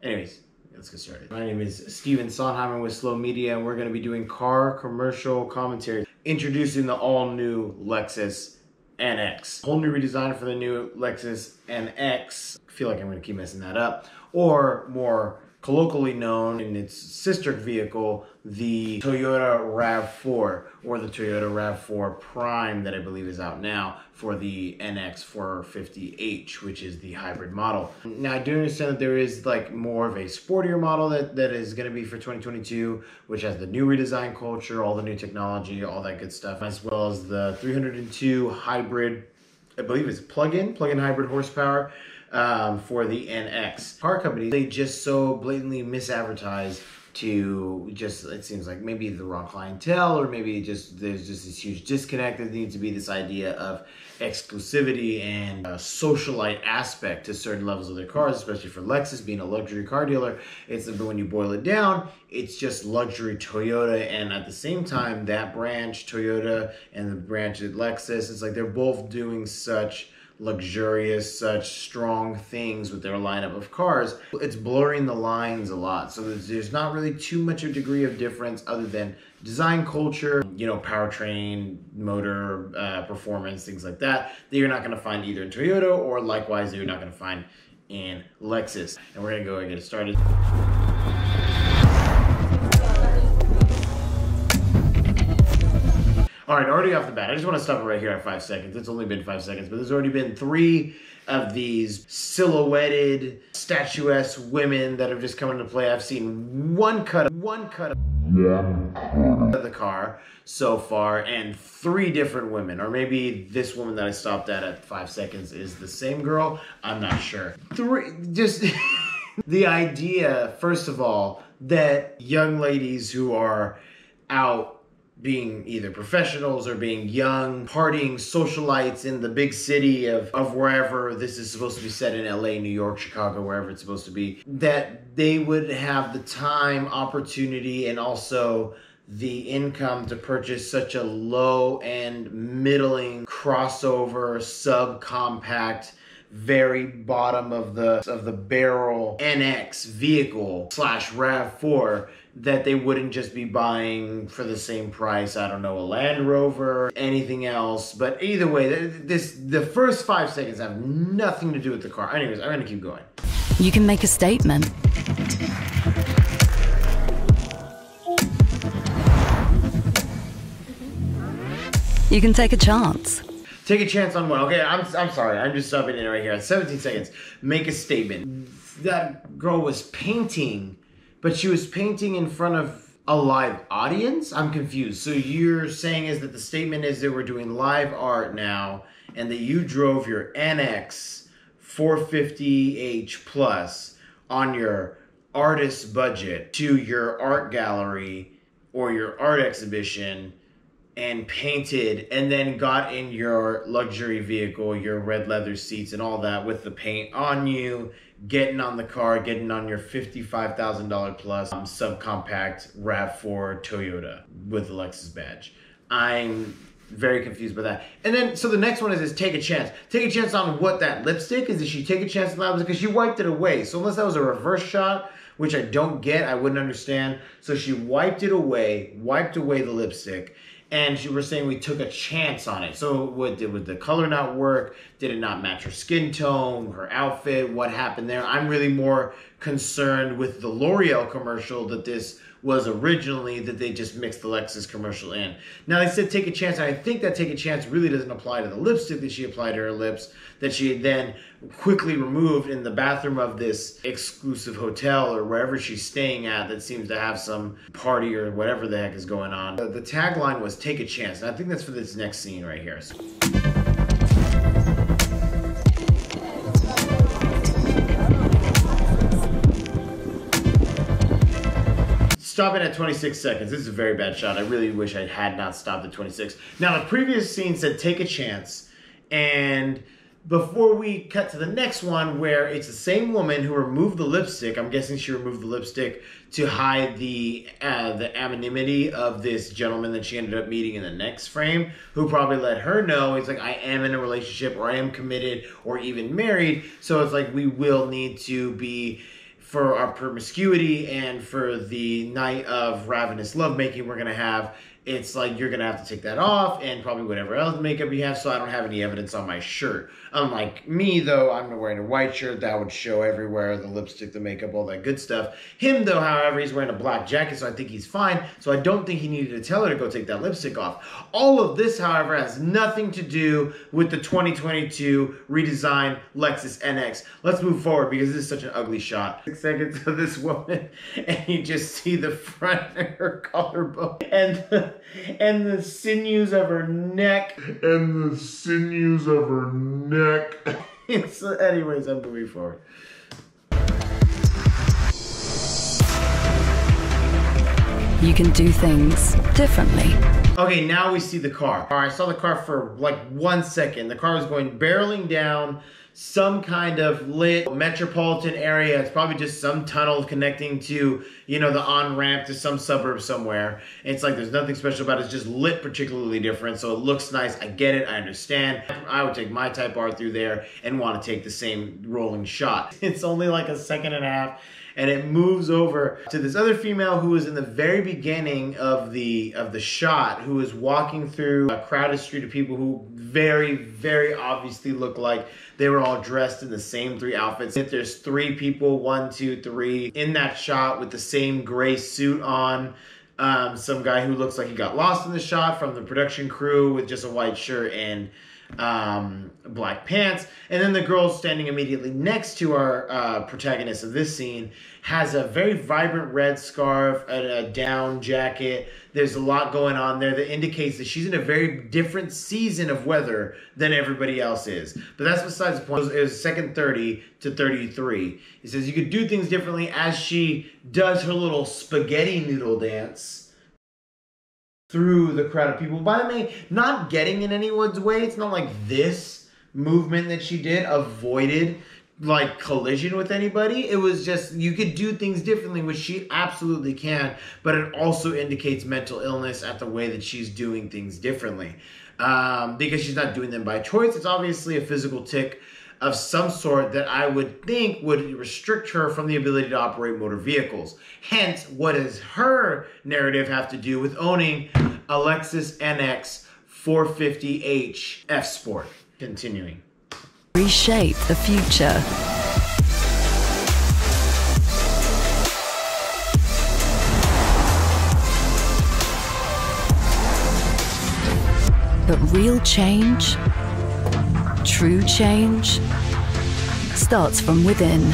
Anyways, let's get started. My name is Steven Sondheimer with Slow Media, and we're going to be doing car commercial commentary, introducing the all-new Lexus NX. Whole new redesign for the new Lexus NX. I feel like I'm going to keep messing that up. Or more colloquially known in its sister vehicle, the Toyota RAV4, or the Toyota RAV4 Prime that I believe is out now for the NX 450h, which is the hybrid model. Now I do understand that there is like more of a sportier model that is going to be for 2022, which has the new redesign culture, all the new technology, all that good stuff, as well as the 302 hybrid, I believe it's plug-in hybrid horsepower, for the NX. Car companies, they just so blatantly misadvertise to just, it seems like maybe the wrong clientele, or maybe just there's just this huge disconnect. There needs to be this idea of exclusivity and a socialite aspect to certain levels of their cars, especially for Lexus being a luxury car dealer. But when you boil it down, it's just luxury Toyota, and at the same time, that branch Toyota and the branch at Lexus, it's like they're both doing such luxurious, such strong things with their lineup of cars. It's blurring the lines a lot, so there's not really too much of a degree of difference other than design culture, you know, powertrain, motor, performance, things like that you're not going to find either in Toyota, or likewise that you're not going to find in Lexus. And we're going to go and get it started. All right, already off the bat, I just want to stop it right here at 5 seconds. It's only been 5 seconds, but there's already been 3 of these silhouetted, statuesque women that have just come into play. I've seen one cut of the car so far, and 3 different women, or maybe this woman that I stopped at 5 seconds is the same girl. I'm not sure. Just the idea, first of all, that young ladies who are out being either professionals or being young, partying socialites in the big city of wherever this is supposed to be set in, LA, New York, Chicago, wherever it's supposed to be, that they would have the time, opportunity, and also the income to purchase such a low-end, middling, crossover, subcompact, very bottom of the barrel NX vehicle slash RAV4, that they wouldn't just be buying for the same price, I don't know, a Land Rover, anything else. But either way, the first 5 seconds have nothing to do with the car. Anyways, I'm gonna keep going. You can make a statement. You can take a chance. Take a chance on what? Okay, I'm sorry. I'm just stopping in right here at 17 seconds. Make a statement. That girl was painting, but she was painting in front of a live audience? I'm confused. So you're saying is that the statement is that we're doing live art now, and that you drove your NX 450h Plus on your artist budget to your art gallery or your art exhibition and painted, and then got in your luxury vehicle, your red leather seats and all that with the paint on you, getting on the car, getting on your $55,000 plus subcompact RAV4 Toyota with the Lexus badge. I'm very confused by that. And then, so the next one is take a chance. Take a chance on what? That lipstick? Did she take a chance on that? Because she wiped it away. So unless that was a reverse shot, which I don't get, I wouldn't understand. So she wiped it away, wiped away the lipstick, and she was saying we took a chance on it. So would the color not work? Did it not match her skin tone, her outfit? What happened there? I'm really more concerned with the L'Oreal commercial that this was originally, that they just mixed the Lexus commercial in. Now they said take a chance, and I think that take a chance really doesn't apply to the lipstick that she applied to her lips, that she then quickly removed in the bathroom of this exclusive hotel or wherever she's staying at that seems to have some party or whatever the heck is going on. The tagline was take a chance, and I think that's for this next scene right here. Stopping at 26 seconds. This is a very bad shot. I really wish I had not stopped at 26. Now, the previous scene said take a chance, and before we cut to the next one where it's the same woman who removed the lipstick, I'm guessing she removed the lipstick to hide the anonymity of this gentleman that she ended up meeting in the next frame, who probably let her know, it's like, I am in a relationship, or I am committed, or even married, so it's like, we will need to be for our promiscuity and for the night of ravenous lovemaking we're gonna have, it's like you're gonna have to take that off and probably whatever else makeup you have, so I don't have any evidence on my shirt. Unlike me though, I'm wearing a white shirt that would show everywhere, the lipstick, the makeup, all that good stuff. Him though, however, he's wearing a black jacket, so I think he's fine. So I don't think he needed to tell her to go take that lipstick off. All of this, however, has nothing to do with the 2022 redesigned Lexus NX. Let's move forward because this is such an ugly shot. 6 seconds of this woman and you just see the front of her collarbone and the sinews of her neck. So anyways, I'm moving forward. You can do things differently. Okay, now we see the car. All right, I saw the car for like 1 second. The car was going barreling down some kind of lit metropolitan area. It's probably just some tunnel connecting to, you know, the on-ramp to some suburb somewhere. And it's like there's nothing special about it. It's just lit particularly different, so it looks nice. I get it, I understand. I would take my Type R through there and want to take the same rolling shot. It's only like a second and a half. And it moves over to this other female who was in the very beginning of the shot, who is walking through a crowded street of people who very, very obviously look like they were all dressed in the same 3 outfits. If there's 3 people, 1, 2, 3, in that shot with the same gray suit on. Some guy who looks like he got lost in the shot from the production crew with just a white shirt and black pants. And then the girl standing immediately next to our protagonist of this scene has a very vibrant red scarf and a down jacket. There's a lot going on there that indicates that she's in a very different season of weather than everybody else is. But that's besides the point. It was second 30 to 33. He says you could do things differently as she does her little spaghetti noodle dance through the crowd of people. By the way, not getting in anyone's way. It's not like this movement that she did avoided like collision with anybody. It was just, you could do things differently, which she absolutely can, but it also indicates mental illness at the way that she's doing things differently. Because she's not doing them by choice. It's obviously a physical tic of some sort that I would think would restrict her from the ability to operate motor vehicles. Hence, what does her narrative have to do with owning a Lexus NX 450h F Sport? Continuing. Reshape the future. But real change, true change, starts from within.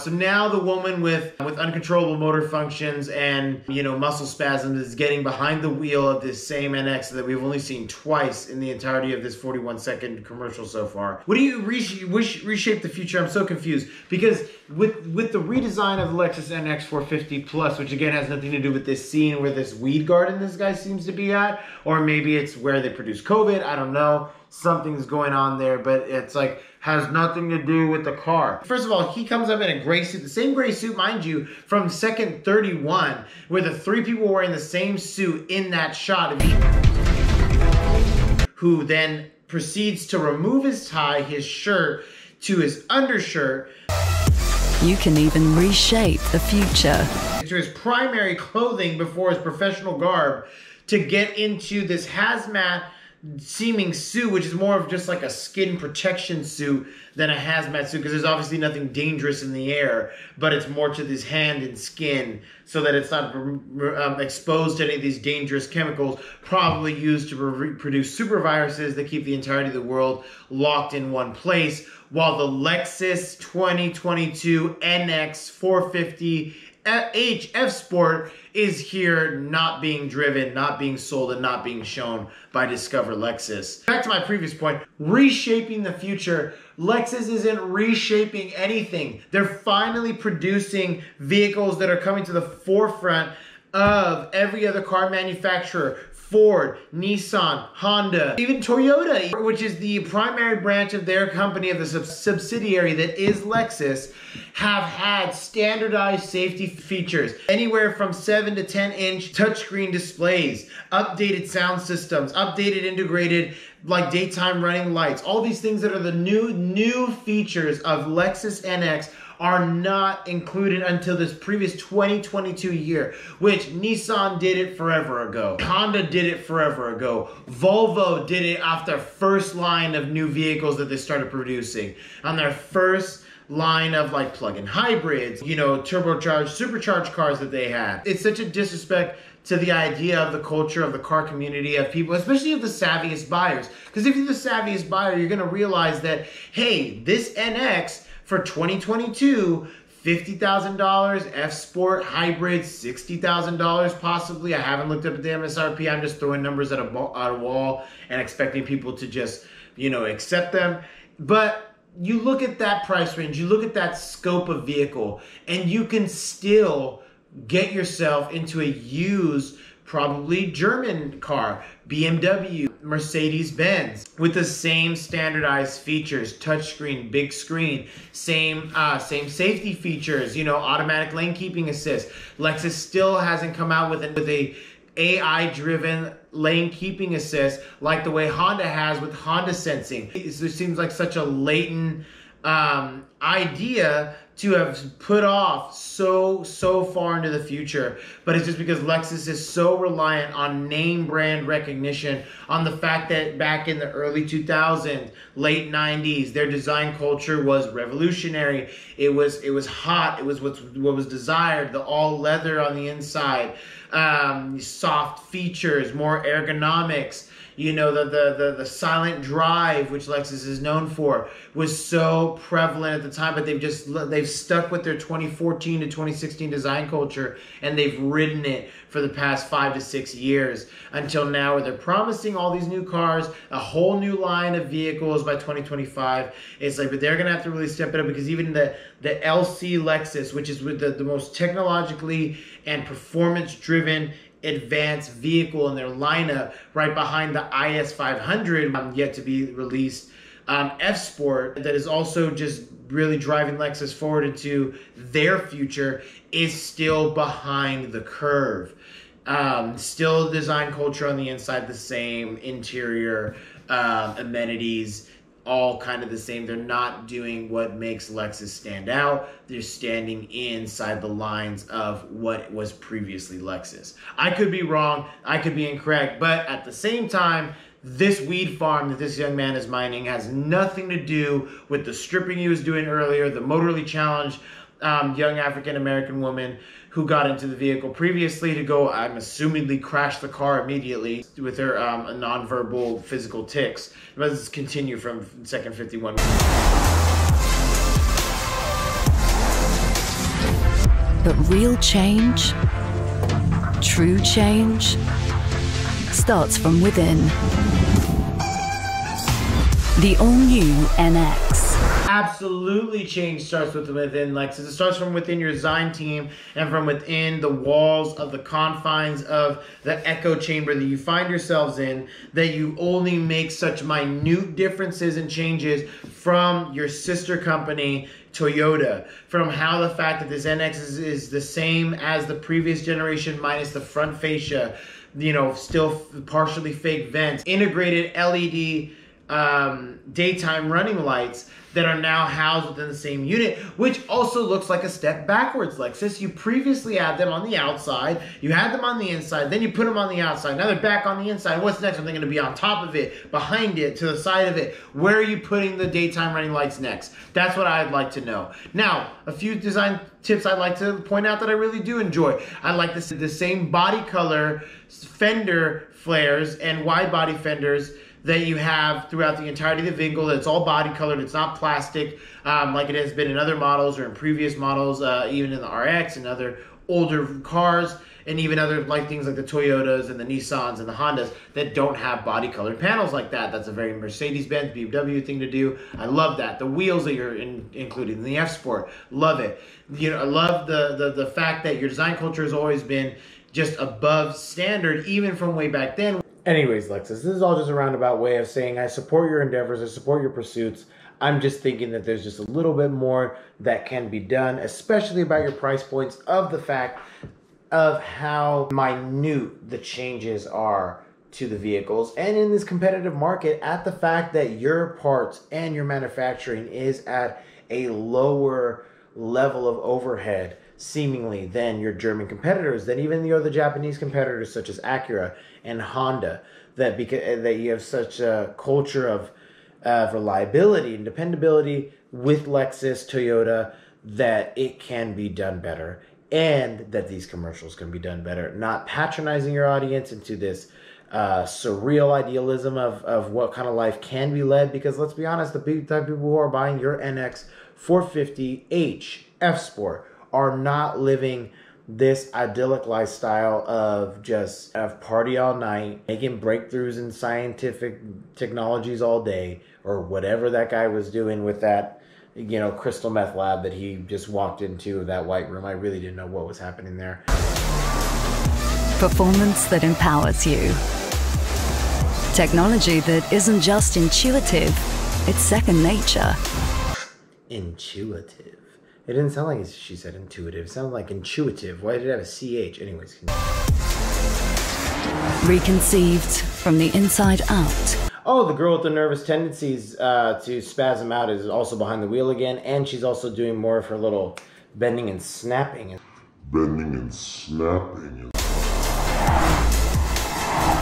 So now the woman with uncontrollable motor functions and, you know, muscle spasms is getting behind the wheel of this same NX that we've only seen twice in the entirety of this 41-second commercial so far. What do you reshape the future? I'm so confused because with the redesign of the Lexus NX 450 Plus, which again has nothing to do with this scene where this weed garden this guy seems to be at, or maybe it's where they produce COVID, I don't know. Something's going on there, but it's like has nothing to do with the car. First of all, he comes up in a gray suit, the same gray suit, mind you, from second 31, where the 3 people wearing the same suit in that shot, who then proceeds to remove his tie, his shirt, to his undershirt. You can even reshape the future. To his primary clothing before his professional garb to get into this hazmat seeming suit, which is more of just like a skin protection suit than a hazmat suit, because there's obviously nothing dangerous in the air, but it's more to this hand and skin so that it's not exposed to any of these dangerous chemicals probably used to produce super viruses that keep the entirety of the world locked in one place, while the Lexus 2022 NX 450 F Sport is here not being driven, not being sold, and not being shown by Discover Lexus. Back to my previous point, reshaping the future. Lexus isn't reshaping anything. They're finally producing vehicles that are coming to the forefront of every other car manufacturer. Ford, Nissan, Honda, even Toyota, which is the primary branch of their company, of the subsidiary that is Lexus, have had standardized safety features. Anywhere from 7 to 10 inch touchscreen displays, updated sound systems, updated integrated like daytime running lights, all these things that are the new features of Lexus NX are not included until this previous 2022 year, which Nissan did it forever ago. Honda did it forever ago. Volvo did it off their first line of new vehicles that they started producing. On their first line of like plug-in hybrids, you know, turbocharged, supercharged cars that they had. It's such a disrespect to the idea of the culture of the car community, of people, especially of the savviest buyers. Because if you're the savviest buyer, you're gonna realize that, hey, this NX for 2022, $50,000, F Sport hybrid, $60,000 possibly. I haven't looked up the MSRP. I'm just throwing numbers at a wall and expecting people to just, you know, accept them. But you look at that price range, you look at that scope of vehicle, and you can still get yourself into a used, probably German car, BMW, Mercedes-Benz, with the same standardized features, touchscreen, big screen, same safety features, you know, automatic lane keeping assist. Lexus still hasn't come out with a AI-driven lane keeping assist like the way Honda has with Honda sensing. It seems like such a latent idea to have put off so far into the future, but it's just because Lexus is so reliant on name brand recognition, on the fact that back in the early 2000s, late 90s, their design culture was revolutionary. It was hot. It was what was desired. The all leather on the inside, soft features, more ergonomics. You know, the silent drive, which Lexus is known for, was so prevalent at the time, but they've stuck with their 2014 to 2016 design culture, and they've ridden it for the past 5 to 6 years until now, where they're promising all these new cars, a whole new line of vehicles by 2025. It's like, but they're gonna have to really step it up, because even the LC Lexus, which is with the most technologically and performance-driven advanced vehicle in their lineup, right behind the IS 500, yet to be released, F Sport, that is also just really driving Lexus forward into their future, is still behind the curve. Still design culture on the inside the same, interior, amenities, all kind of the same. They're not doing what makes Lexus stand out. They're standing inside the lines of what was previously Lexus. I could be wrong, I could be incorrect, but at the same time, this weed farm that this young man is mining has nothing to do with the stripping he was doing earlier, the motorly challenged young African-American woman who got into the vehicle previously to go, I'm assumingly, crash the car immediately with her nonverbal physical tics. Let's continue from second 51. But real change, true change, starts from within. The all-new NX. Absolutely, change starts within Lexus. It starts from within your design team and from within the walls of the confines of the echo chamber that you find yourselves in, that you only make such minute differences and changes from your sister company, Toyota, from how the fact that this NX is the same as the previous generation minus the front fascia, you know, still partially fake vents, integrated LED daytime running lights that are now housed within the same unit, which also looks like a step backwards, Lexus. You previously had them on the outside, you had them on the inside, then you put them on the outside, now they're back on the inside. What's next? Are they going to be on top of it, behind it, to the side of it? Where are you putting the daytime running lights next? That's what I'd like to know. Now, a few design tips I'd like to point out that I really do enjoy. I like the same body color fender flares and wide body fenders that you have throughout the entirety of the vehicle. That's all body colored. It's not plastic like it has been in other models or in previous models, even in the RX and other older cars, and even other like things like the Toyotas and the Nissans and the Hondas that don't have body colored panels like that. That's a very Mercedes-Benz, BMW thing to do. I love that. The wheels that you're including in the F Sport, love it. You know, I love the fact that your design culture has always been just above standard, even from way back then. Anyways, Lexus, this is all just a roundabout way of saying I support your endeavors, I support your pursuits. I'm just thinking that there's just a little bit more that can be done, especially about your price points, of the fact of how minute the changes are to the vehicles, and in this competitive market, at the fact that your parts and your manufacturing is at a lower level of overhead seemingly than your German competitors, than even the other Japanese competitors such as Acura and Honda, that because that you have such a culture of reliability and dependability with Lexus, Toyota, that it can be done better, and that these commercials can be done better, not patronizing your audience into this surreal idealism of what kind of life can be led. Because let's be honest, the type of people who are buying your NX 450h F Sport are not living this idyllic lifestyle of just party all night, making breakthroughs in scientific technologies all day, or whatever that guy was doing with that, you know, crystal meth lab that he just walked into, that white room. I really didn't know what was happening there. Performance that empowers you. Technology that isn't just intuitive, it's second nature. Intuitive. It didn't sound like she said intuitive. It sounded like intuitive. Why did it have a CH? Anyways. Reconceived from the inside out. Oh, the girl with the nervous tendencies to spasm out is also behind the wheel again, and she's also doing more of her little bending and snapping.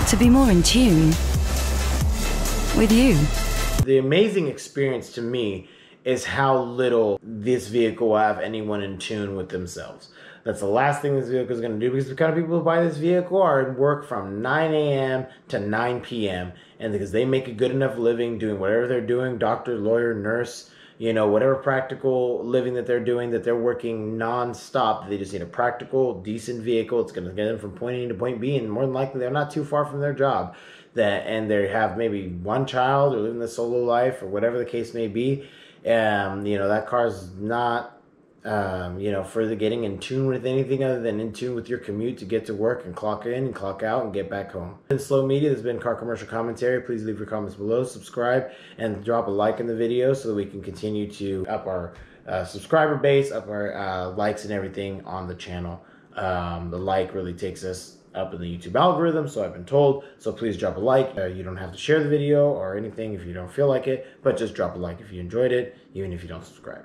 To be more in tune with you. The amazing experience to me is how little this vehicle will have anyone in tune with themselves. That's the last thing this vehicle is going to do, because the kind of people who buy this vehicle are in work from 9 a.m. to 9 p.m. and because they make a good enough living doing whatever they're doing, doctor, lawyer, nurse, you know, whatever practical living that they're doing, that they're working non-stop. They just need a practical, decent vehicle. It's going to get them from point A to point B, and more than likely they're not too far from their job. And they have maybe one child, or living the solo life, or whatever the case may be. You know, that car's not, you know, further getting in tune with anything other than in tune with your commute to get to work and clock in and clock out and get back home. This has been Slow Media. This has been Car Commercial Commentary. Please leave your comments below, subscribe, and drop a like in the video so that we can continue to up our subscriber base, up our likes and everything on the channel. The like really takes us up in the YouTube algorithm, so I've been told. So please drop a like. You don't have to share the video or anything if you don't feel like it, but just drop a like if you enjoyed it, even if you don't subscribe.